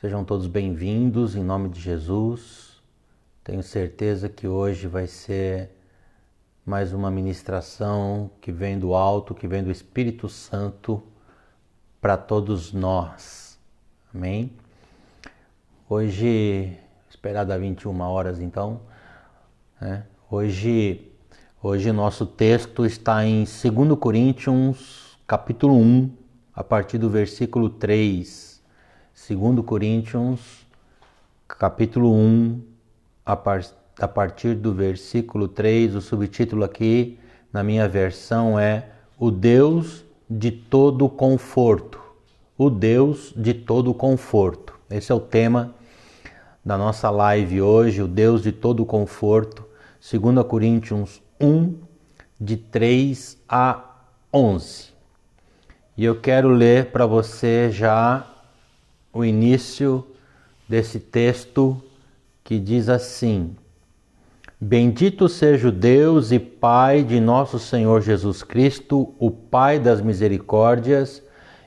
Sejam todos bem-vindos em nome de Jesus. Tenho certeza que hoje vai ser mais uma ministração que vem do alto, que vem do Espírito Santo para todos nós. Amém? Hoje, esperada 21 horas então, né? Hoje nosso texto está em 2 Coríntios, capítulo 1, a partir do versículo 3. 2 Coríntios, capítulo 1, a partir do versículo 3, o subtítulo aqui na minha versão é O Deus de todo conforto. O Deus de todo conforto. Esse é o tema da nossa live hoje, o Deus de todo conforto. 2 Coríntios 1, de 3 a 11. E eu quero ler para você já o início desse texto que diz assim: Bendito seja o Deus e Pai de nosso Senhor Jesus Cristo, o Pai das misericórdias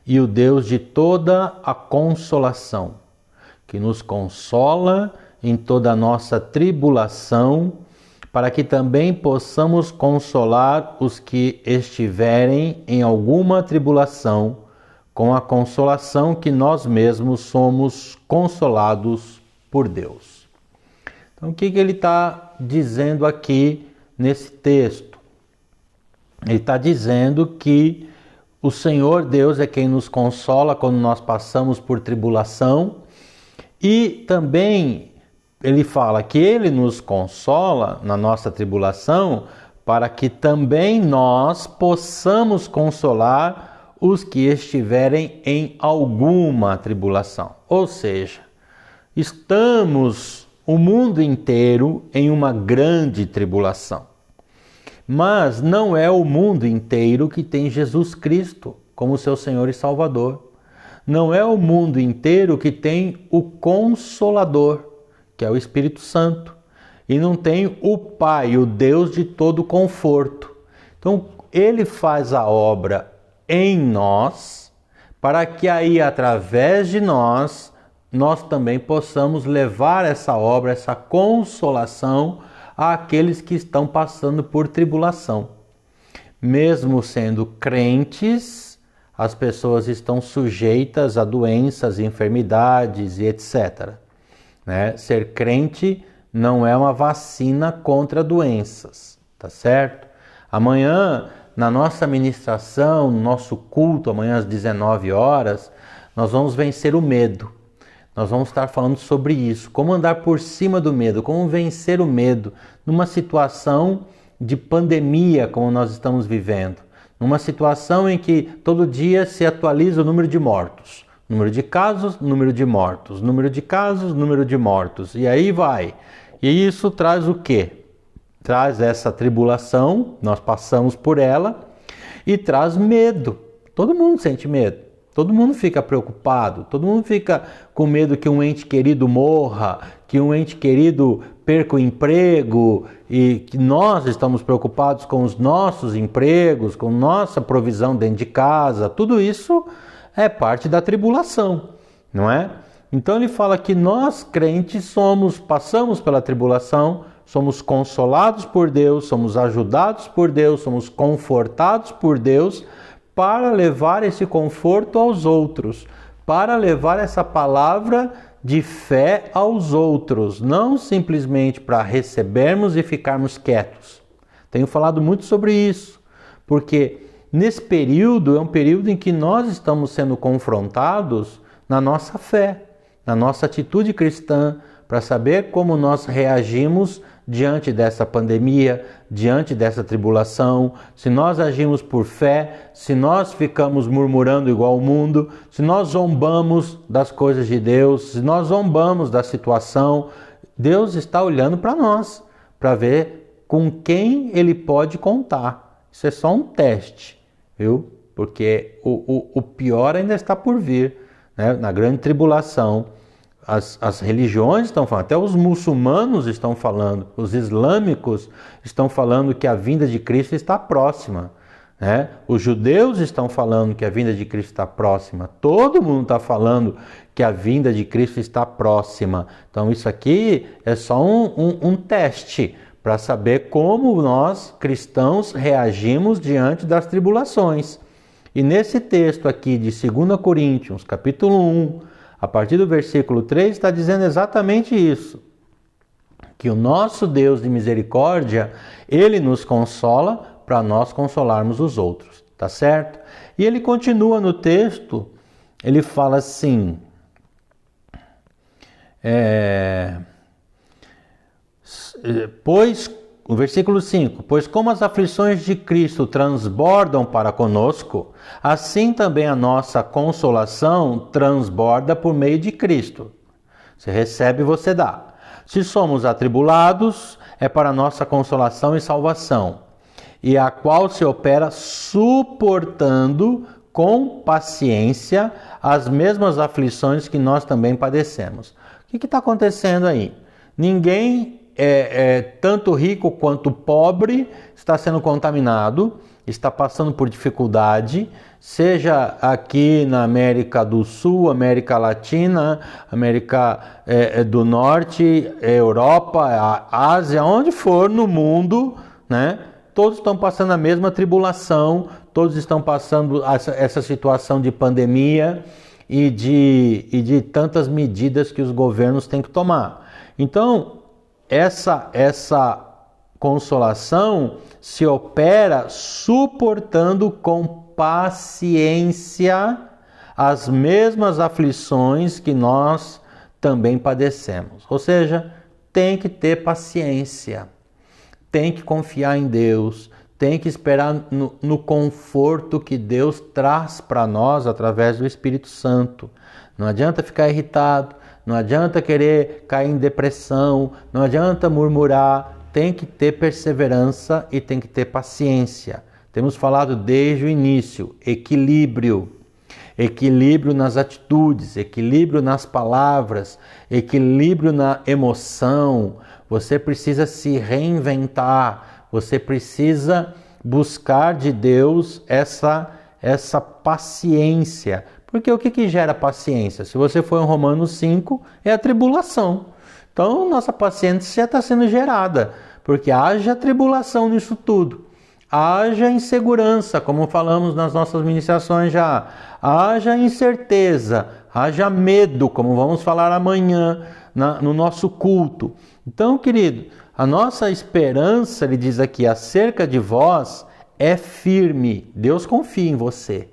e o Deus de toda a consolação, que nos consola em toda a nossa tribulação, para que também possamos consolar os que estiverem em alguma tribulação, com a consolação que nós mesmos somos consolados por Deus. Então, o que ele está dizendo aqui nesse texto? Ele está dizendo que o Senhor Deus é quem nos consola quando nós passamos por tribulação, e também ele fala que ele nos consola na nossa tribulação para que também nós possamos consolar os que estiverem em alguma tribulação. Ou seja, estamos o mundo inteiro em uma grande tribulação. Mas não é o mundo inteiro que tem Jesus Cristo como seu Senhor e Salvador. Não é o mundo inteiro que tem o Consolador, que é o Espírito Santo. E não tem o Pai, o Deus de todo conforto. Então, ele faz a obra em nós, para que aí, através de nós também possamos levar essa obra, essa consolação àqueles que estão passando por tribulação. Mesmo sendo crentes, as pessoas estão sujeitas a doenças, enfermidades e etc. Né? Ser crente não é uma vacina contra doenças, tá certo? Amanhã, na nossa ministração, no nosso culto, amanhã às 19 horas, nós vamos vencer o medo. Nós vamos estar falando sobre isso, como andar por cima do medo, como vencer o medo numa situação de pandemia como nós estamos vivendo. Numa situação em que todo dia se atualiza o número de mortos. Número de casos, número de mortos. Número de casos, número de mortos. E aí vai. E isso traz o quê? Traz essa tribulação, nós passamos por ela, e traz medo. Todo mundo sente medo, todo mundo fica preocupado, todo mundo fica com medo que um ente querido morra, que um ente querido perca o emprego, e que nós estamos preocupados com os nossos empregos, com nossa provisão dentro de casa. Tudo isso é parte da tribulação, não é? Então ele fala que nós crentes passamos pela tribulação, somos consolados por Deus, somos ajudados por Deus, somos confortados por Deus para levar esse conforto aos outros, para levar essa palavra de fé aos outros, não simplesmente para recebermos e ficarmos quietos. Tenho falado muito sobre isso, porque nesse período é um período em que nós estamos sendo confrontados na nossa fé, na nossa atitude cristã, para saber como nós reagimos diante dessa pandemia, diante dessa tribulação, se nós agimos por fé, se nós ficamos murmurando igual o mundo, se nós zombamos das coisas de Deus, se nós zombamos da situação. Deus está olhando para nós, para ver com quem Ele pode contar. Isso é só um teste, viu? Porque o pior ainda está por vir, né? Na grande tribulação. As religiões estão falando, até os muçulmanos estão falando, os islâmicos estão falando que a vinda de Cristo está próxima. né? Os judeus estão falando que a vinda de Cristo está próxima. Todo mundo está falando que a vinda de Cristo está próxima. Então isso aqui é só um teste para saber como nós, cristãos, reagimos diante das tribulações. E nesse texto aqui de 2 Coríntios, capítulo 1, a partir do versículo 3, está dizendo exatamente isso. Que o nosso Deus de misericórdia, Ele nos consola para nós consolarmos os outros, tá certo? E ele continua no texto, ele fala assim, o versículo 5, pois como as aflições de Cristo transbordam para conosco, assim também a nossa consolação transborda por meio de Cristo. Você recebe, você dá. Se somos atribulados, é para nossa consolação e salvação, e a qual se opera suportando com paciência as mesmas aflições que nós também padecemos. O que está acontecendo aí? Ninguém, tanto rico quanto pobre, está sendo contaminado, está passando por dificuldade, seja aqui na América do Sul, América Latina, América do Norte, Europa, Ásia, onde for no mundo, né? Todos estão passando a mesma tribulação, todos estão passando essa situação de pandemia e de tantas medidas que os governos têm que tomar. Então, essa consolação se opera suportando com paciência as mesmas aflições que nós também padecemos. Ou seja, tem que ter paciência. Tem que confiar em Deus, tem que esperar no conforto que Deus traz para nós através do Espírito Santo. Não adianta ficar irritado, não adianta querer cair em depressão, não adianta murmurar, tem que ter perseverança e tem que ter paciência. Temos falado desde o início, equilíbrio. Equilíbrio nas atitudes, equilíbrio nas palavras, equilíbrio na emoção. Você precisa se reinventar, você precisa buscar de Deus essa paciência. Porque o que gera paciência? Se você for em Romanos 5, é a tribulação. Então, nossa paciência já está sendo gerada, porque haja tribulação nisso tudo. Haja insegurança, como falamos nas nossas ministrações já. Haja incerteza, haja medo, como vamos falar amanhã no nosso culto. Então, querido, a nossa esperança, ele diz aqui, acerca de vós, é firme. Deus confia em você.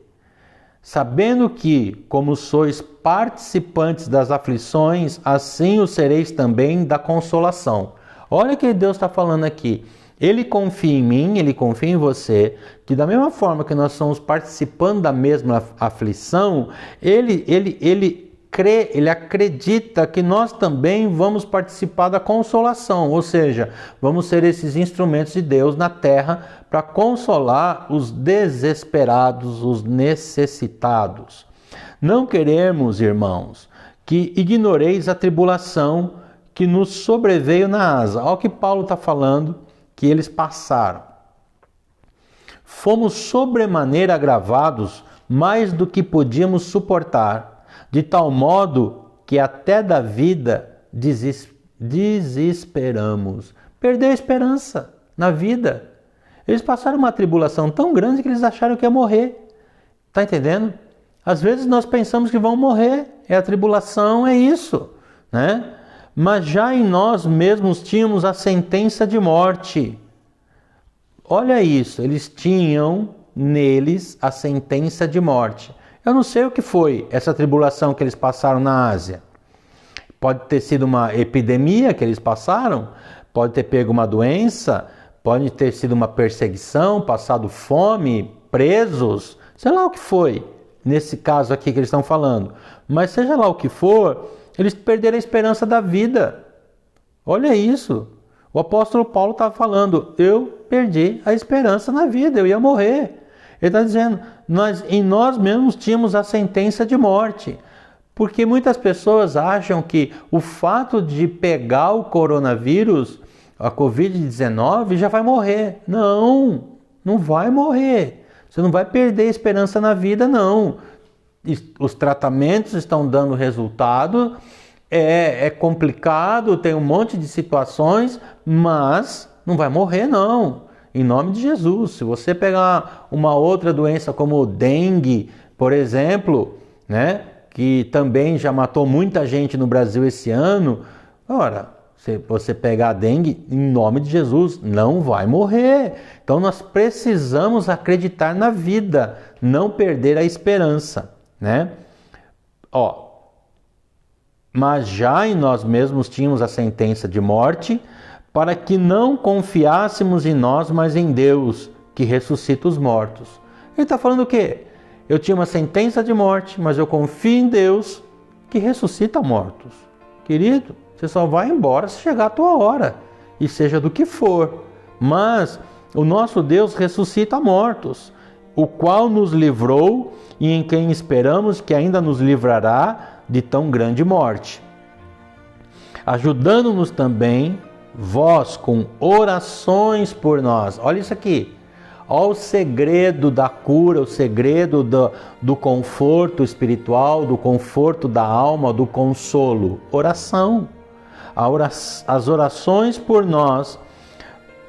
Sabendo que, como sois participantes das aflições, assim o sereis também da consolação. Olha o que Deus está falando aqui. Ele confia em mim, Ele confia em você, que da mesma forma que nós somos participando da mesma aflição, Ele crê, Ele acredita que nós também vamos participar da consolação, ou seja, vamos ser esses instrumentos de Deus na terra para consolar os desesperados, os necessitados. Não queremos, irmãos, que ignoreis a tribulação que nos sobreveio na asa. Olha o que Paulo está falando, que eles passaram. Fomos sobremaneira agravados mais do que podíamos suportar, de tal modo que até da vida desesperamos. Perdeu a esperança na vida. Eles passaram uma tribulação tão grande que eles acharam que ia morrer. Está entendendo? Às vezes nós pensamos que vão morrer. A tribulação, é isso, né? Mas já em nós mesmos tínhamos a sentença de morte. Olha isso, eles tinham neles a sentença de morte. Eu não sei o que foi essa tribulação que eles passaram na Ásia. Pode ter sido uma epidemia que eles passaram, pode ter pego uma doença, pode ter sido uma perseguição, passado fome, presos, sei lá o que foi, nesse caso aqui que eles estão falando. Mas seja lá o que for, eles perderam a esperança da vida. Olha isso. O apóstolo Paulo estava falando, eu perdi a esperança na vida, eu ia morrer. Ele está dizendo, em nós mesmos tínhamos a sentença de morte. Porque muitas pessoas acham que o fato de pegar o coronavírus, a Covid-19, já vai morrer. Não, não vai morrer. Você não vai perder a esperança na vida, não. Os tratamentos estão dando resultado, é complicado, tem um monte de situações, mas não vai morrer, não. Em nome de Jesus. Se você pegar uma outra doença como dengue, por exemplo, né, que também já matou muita gente no Brasil esse ano, ora, se você pegar a dengue, em nome de Jesus, não vai morrer. Então nós precisamos acreditar na vida, não perder a esperança, né? Mas já em nós mesmos tínhamos a sentença de morte, para que não confiássemos em nós, mas em Deus, que ressuscita os mortos. Ele está falando o quê? Eu tinha uma sentença de morte, mas eu confio em Deus, que ressuscita mortos. Querido, você só vai embora se chegar a tua hora, e seja do que for. Mas o nosso Deus ressuscita mortos, o qual nos livrou e em quem esperamos que ainda nos livrará de tão grande morte. Ajudando-nos também vós com orações por nós. Olha isso aqui. Olha o segredo da cura, o segredo do conforto espiritual, do conforto da alma, do consolo. Oração. As orações por nós,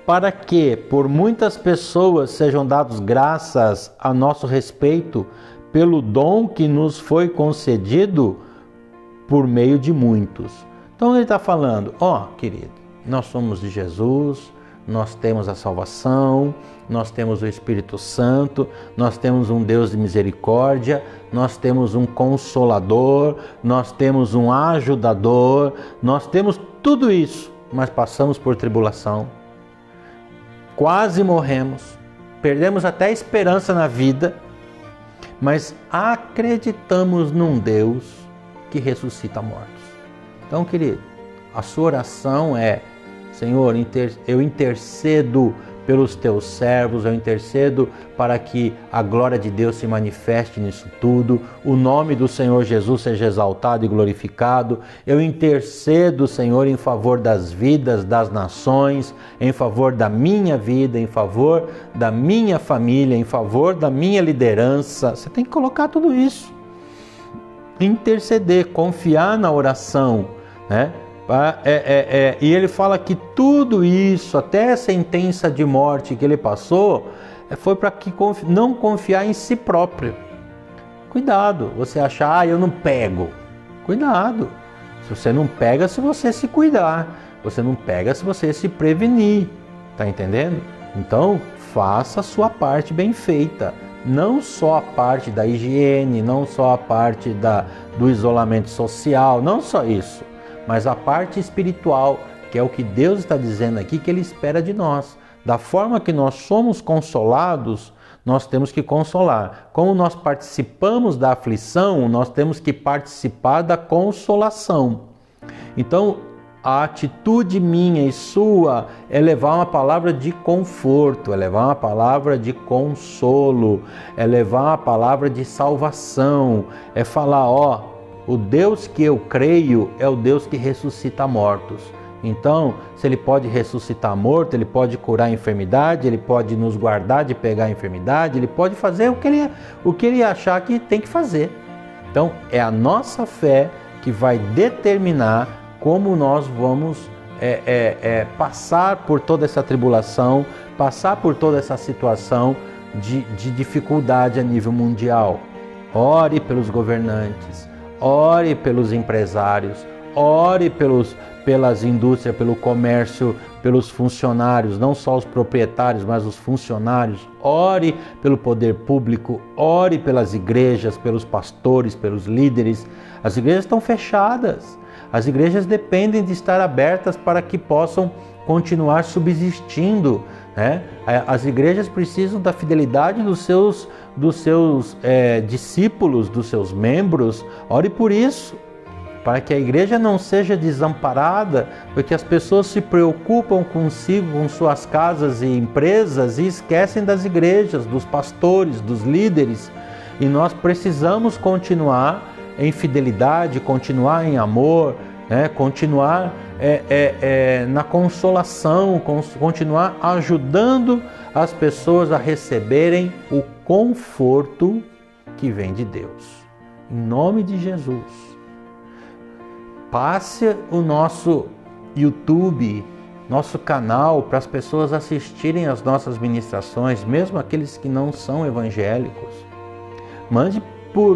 para que por muitas pessoas sejam dadas graças a nosso respeito pelo dom que nos foi concedido por meio de muitos. Então ele está falando, querido, nós somos de Jesus, nós temos a salvação, nós temos o Espírito Santo, nós temos um Deus de misericórdia, nós temos um consolador, nós temos um ajudador, nós temos tudo isso, mas passamos por tribulação, quase morremos, perdemos até a esperança na vida, mas acreditamos num Deus que ressuscita mortos. Então, querido, a sua oração é: Senhor, eu intercedo pelos teus servos, eu intercedo para que a glória de Deus se manifeste nisso tudo, o nome do Senhor Jesus seja exaltado e glorificado. Eu intercedo, Senhor, em favor das vidas das nações, em favor da minha vida, em favor da minha família, em favor da minha liderança. Você tem que colocar tudo isso. Interceder, confiar na oração, né? E ele fala que tudo isso, até a sentença de morte que ele passou, foi para que não confiar em si próprio. Cuidado, você achar, eu não pego. Cuidado, se você não pega, se você se cuidar. Você não pega se você se prevenir. Tá entendendo? Então, faça a sua parte bem feita. Não só a parte da higiene, não só a parte do isolamento social, não só isso. Mas a parte espiritual, que é o que Deus está dizendo aqui, que Ele espera de nós. Da forma que nós somos consolados, nós temos que consolar. Como nós participamos da aflição, nós temos que participar da consolação. Então, a atitude minha e sua é levar uma palavra de conforto, é levar uma palavra de consolo, é levar uma palavra de salvação, é falar, o Deus que eu creio é o Deus que ressuscita mortos. Então, se Ele pode ressuscitar morto, Ele pode curar a enfermidade, Ele pode nos guardar de pegar a enfermidade, Ele pode fazer o que Ele achar que tem que fazer. Então, é a nossa fé que vai determinar como nós vamos passar por toda essa tribulação, passar por toda essa situação de dificuldade a nível mundial. Ore pelos governantes, ore pelos empresários, ore pelas indústrias, pelo comércio, pelos funcionários, não só os proprietários, mas os funcionários. Ore pelo poder público, ore pelas igrejas, pelos pastores, pelos líderes. As igrejas estão fechadas. As igrejas dependem de estar abertas para que possam continuar subsistindo, né? As igrejas precisam da fidelidade dos seus discípulos, dos seus membros. Ore por isso, para que a igreja não seja desamparada, porque as pessoas se preocupam consigo, com suas casas e empresas e esquecem das igrejas, dos pastores, dos líderes. E nós precisamos continuar em fidelidade, continuar em amor, né? Continuar na consolação, continuar ajudando as pessoas a receberem o conforto que vem de Deus. Em nome de Jesus. Passe o nosso YouTube, nosso canal, para as pessoas assistirem às nossas ministrações, mesmo aqueles que não são evangélicos.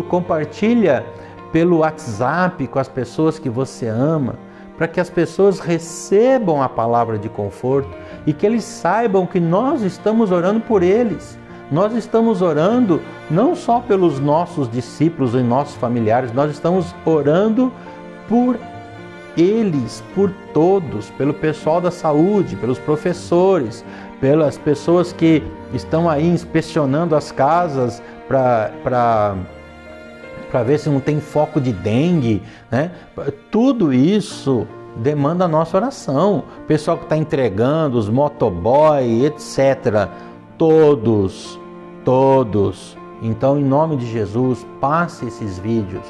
Compartilha pelo WhatsApp com as pessoas que você ama, para que as pessoas recebam a palavra de conforto e que eles saibam que nós estamos orando por eles. Nós estamos orando não só pelos nossos discípulos e nossos familiares, nós estamos orando por eles, por todos, pelo pessoal da saúde, pelos professores, pelas pessoas que estão aí inspecionando as casas para ver se não tem foco de dengue, né? Tudo isso demanda a nossa oração. O pessoal que está entregando, os motoboy, etc. Todos. Então, em nome de Jesus, passe esses vídeos,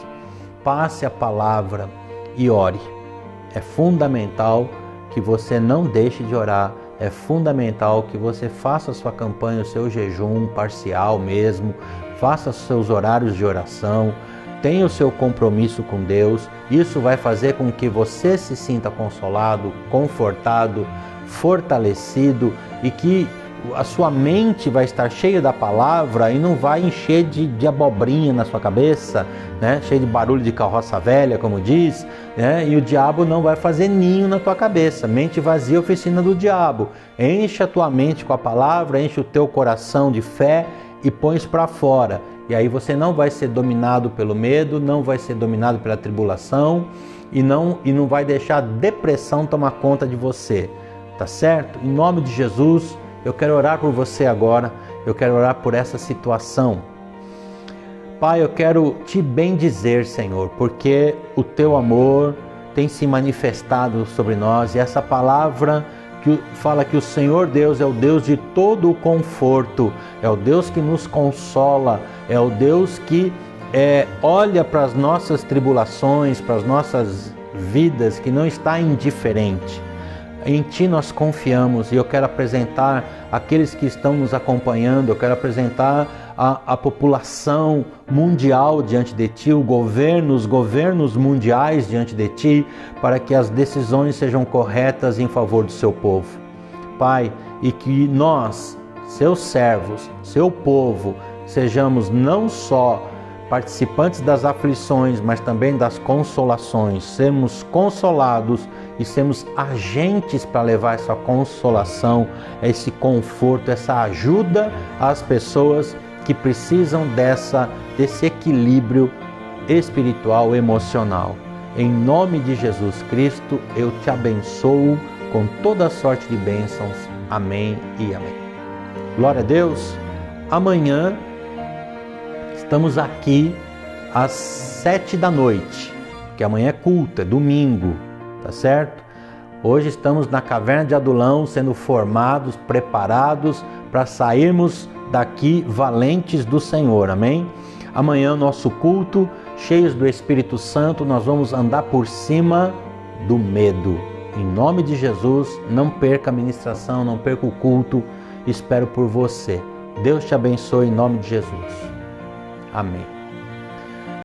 passe a palavra e ore. É fundamental que você não deixe de orar. É fundamental que você faça a sua campanha, o seu jejum parcial mesmo, faça os seus horários de oração, tenha o seu compromisso com Deus. Isso vai fazer com que você se sinta consolado, confortado, fortalecido e que a sua mente vai estar cheia da palavra e não vai encher de abobrinha na sua cabeça, né? Cheio de barulho de carroça velha, como diz, né? E o diabo não vai fazer ninho na tua cabeça. Mente vazia, oficina do diabo. Enche a tua mente com a palavra, enche o teu coração de fé e põe isso para fora. E aí você não vai ser dominado pelo medo, não vai ser dominado pela tribulação e não vai deixar a depressão tomar conta de você, tá certo? Em nome de Jesus, eu quero orar por você agora, eu quero orar por essa situação. Pai, eu quero te bendizer, Senhor, porque o teu amor tem se manifestado sobre nós e essa palavra que fala que o Senhor Deus é o Deus de todo o conforto, é o Deus que nos consola, é o Deus que olha para as nossas tribulações, para as nossas vidas, que não está indiferente. Em Ti nós confiamos e eu quero apresentar aqueles que estão nos acompanhando, eu quero apresentar a população mundial diante de Ti, os governos mundiais diante de Ti, para que as decisões sejam corretas em favor do Seu povo. Pai, e que nós, Seus servos, Seu povo, sejamos não só participantes das aflições, mas também das consolações, sermos consolados e sermos agentes para levar essa consolação, esse conforto, essa ajuda às pessoas que precisam desse equilíbrio espiritual, emocional. Em nome de Jesus Cristo, eu te abençoo com toda a sorte de bênçãos. Amém e amém. Glória a Deus. Amanhã estamos aqui às 7 da noite, que amanhã é culto, é domingo, tá certo? Hoje estamos na Caverna de Adulão, sendo formados, preparados para sairmos daqui valentes do Senhor, amém? Amanhã nosso culto, cheios do Espírito Santo, nós vamos andar por cima do medo. Em nome de Jesus, não perca a ministração, não perca o culto, espero por você. Deus te abençoe em nome de Jesus. Amém.